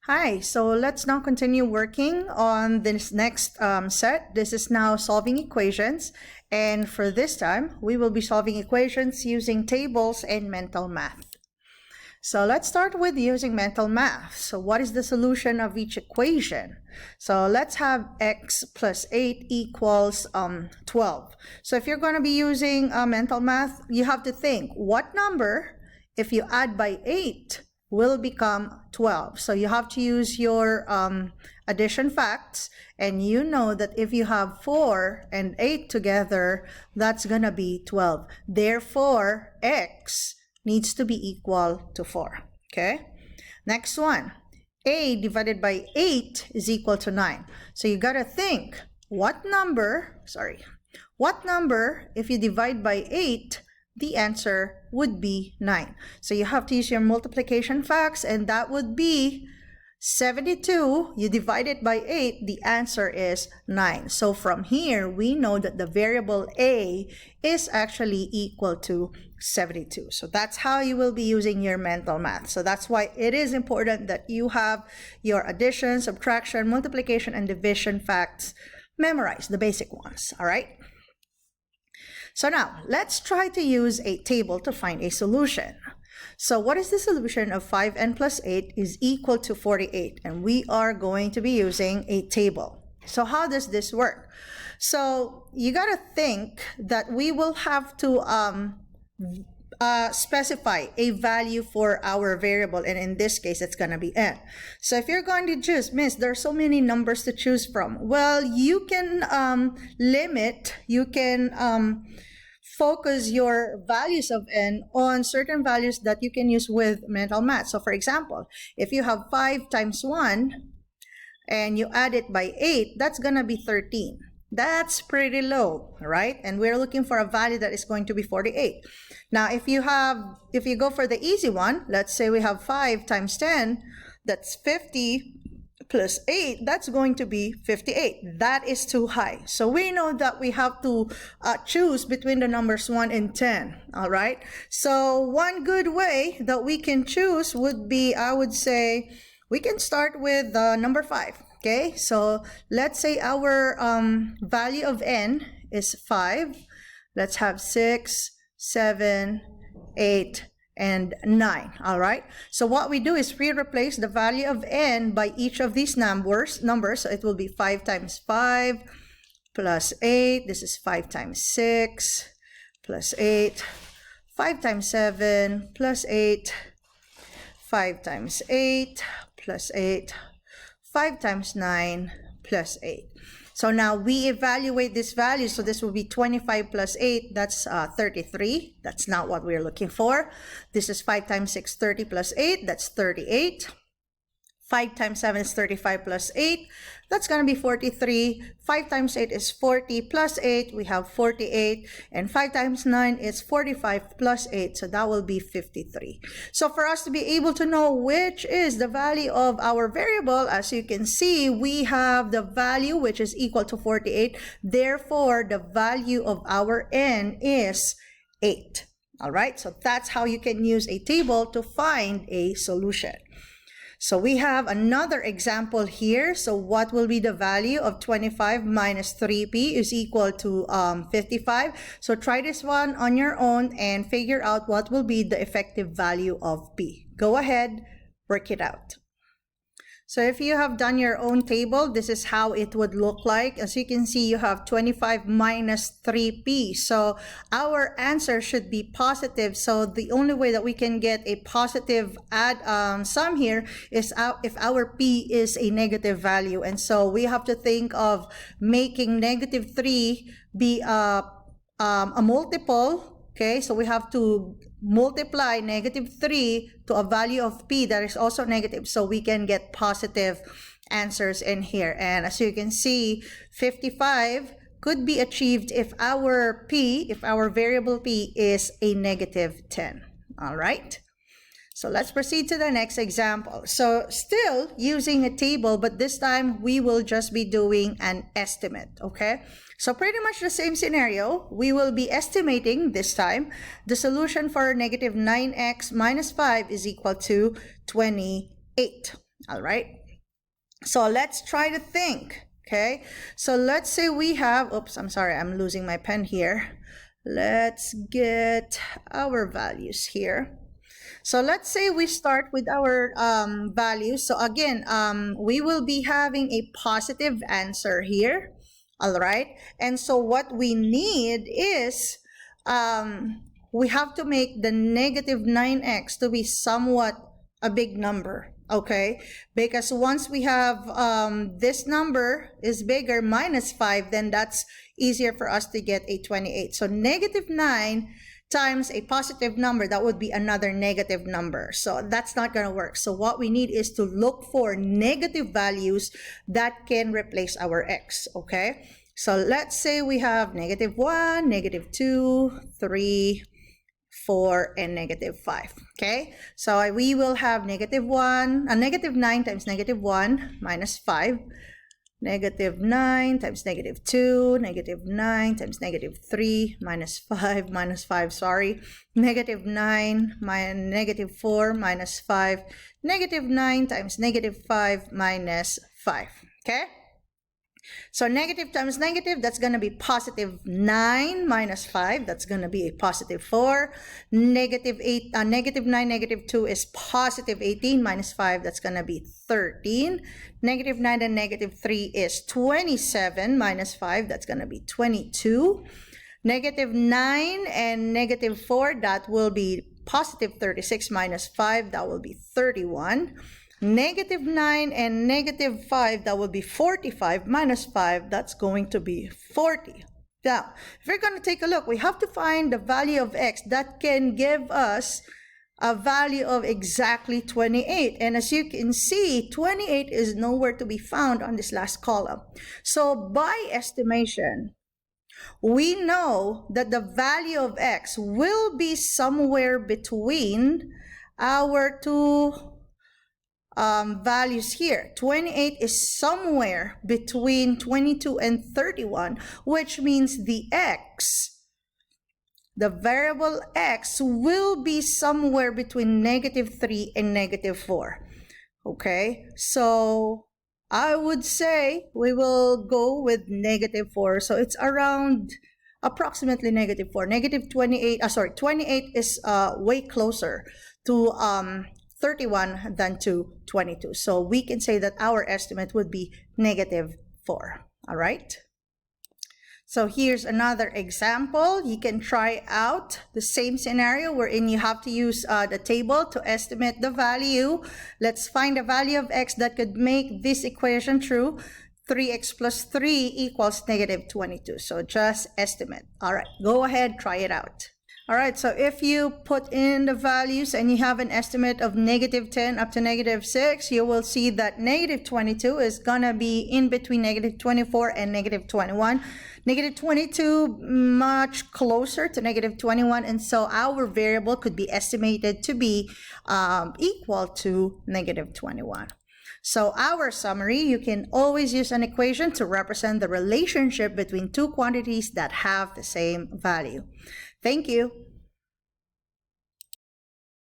Hi, so let's now continue working on this next set. This is now solving equations, and for this time, we will be solving equations using tables and mental math. So let's start with using mental math. So what is the solution of each equation? So let's have x plus 8 equals 12. So if you're going to be using mental math, you have to think, what number, if you add by 8, will become 12. So you have to use your addition facts, and you know that if you have 4 and 8 together, that's gonna be 12. Therefore, x needs to be equal to 4. Okay? Next one. A divided by 8 is equal to 9. So you gotta think, what number, if you divide by 8, the answer would be 9. So you have to use your multiplication facts, and that would be 72. You divide it by 8, the answer is 9. So from here, we know that the variable a is actually equal to 72. So that's how you will be using your mental math. So that's why it is important that you have your addition, subtraction, multiplication, and division facts memorized, the basic ones, all right? So now, let's try to use a table to find a solution. So what is the solution of 5n plus 8 is equal to 48? And we are going to be using a table. So how does this work? So you got to think that we will have to specify a value for our variable, and in this case it's going to be n. So if you're going to choose, Miss, there are so many numbers to choose from. Well, you can focus your values of n on certain values that you can use with mental math. So for example, if you have 5 times 1 and you add it by 8, that's going to be 13. That's pretty low, right? And we're looking for a value that is going to be 48. Now, if you go for the easy one, let's say we have 5 times 10, that's 50 plus 8, that's going to be 58. That is too high. So we know that we have to choose between the numbers 1 and 10, all right? So one good way that we can choose would be, I would say, we can start with number 5. Okay, so let's say our value of n is 5. Let's have 6, 7, 8, and 9. All right, so what we do is we replace the value of n by each of these numbers. So it will be 5 times 5 plus 8. This is 5 times 6 plus 8. 5 times 7 plus 8. 5 times 8 plus 8. 5 times 9 plus 8. So now we evaluate this value. So this will be 25 plus 8. That's 33. That's not what we're looking for. This is 5 times 6, 30 plus 8. That's 38. 5 times 7 is 35 plus 8. That's going to be 43. 5 times 8 is 40 plus 8. We have 48. And 5 times 9 is 45 plus 8. So that will be 53. So for us to be able to know which is the value of our variable, as you can see, we have the value which is equal to 48. Therefore, the value of our n is 8. All right. So that's how you can use a table to find a solution. So we have another example here. So what will be the value of 25 minus 3p is equal to 55. So try this one on your own and figure out what will be the effective value of p. Go ahead, work it out. So if you have done your own table, this is how it would look like. As you can see, you have 25 minus 3p. So our answer should be positive. So the only way that we can get a positive sum here is if our p is a negative value. And so we have to think of making negative 3 be a multiple. Okay, so we have to multiply negative 3 to a value of p that is also negative, so we can get positive answers in here. And as you can see, 55 could be achieved if our variable p is a negative 10. All right. So let's proceed to the next example. So still using a table, but this time we will just be doing an estimate, okay? So pretty much the same scenario. We will be estimating this time the solution for negative 9x minus 5 is equal to 28. All right. So let's try to think. Okay. So let's say we have, oops, I'm sorry, I'm losing my pen here. Let's get our values here. So let's say we start with our values. So again, we will be having a positive answer here. All right. And so what we need is we have to make the negative 9x to be somewhat a big number. Okay, because once we have this number is bigger, minus 5, then that's easier for us to get a 28. So negative 9 times a positive number, that would be another negative number. So that's not going to work. So what we need is to look for negative values that can replace our x. Okay, so let's say we have negative 1, negative 2, 3, 4, and negative 5. Okay, so we will have negative 9 times negative 1 minus 5, negative 9 times negative 2, negative 9 times negative 3 minus 5, sorry, negative 9 minus negative 4 minus 5, negative 9 times negative 5 minus 5. Okay, so negative times negative, that's going to be positive 9 minus 5. That's going to be a positive 4. Negative 9, negative 2 is positive 18 minus 5. That's going to be 13. Negative 9 and negative 3 is 27 minus 5. That's going to be 22. Negative 9 and negative 4, that will be positive 36 minus 5. That will be 31. Negative 9 and negative 5, that will be 45 minus 5, that's going to be 40. Now, if we're going to take a look, we have to find the value of x that can give us a value of exactly 28. And as you can see, 28 is nowhere to be found on this last column. So by estimation, we know that the value of x will be somewhere between our two values here. 28 is somewhere between 22 and 31, which means the x, the variable x, will be somewhere between negative 3 and negative 4. Okay, so I would say we will go with negative 4. So it's around approximately negative 4. Negative 28, 28 is way closer to 31 than to 22. So we can say that our estimate would be negative 4. All right. So here's another example. You can try out the same scenario wherein you have to use the table to estimate the value. Let's find the value of x that could make this equation true. 3x plus 3 equals negative 22. So just estimate. All right, go ahead, try it out. All right, so if you put in the values and you have an estimate of negative 10 up to negative 6, you will see that negative 22 is gonna be in between negative 24 and negative 21. Negative 22 much closer to negative 21, and so our variable could be estimated to be equal to negative 21. So our summary, you can always use an equation to represent the relationship between two quantities that have the same value. Thank you.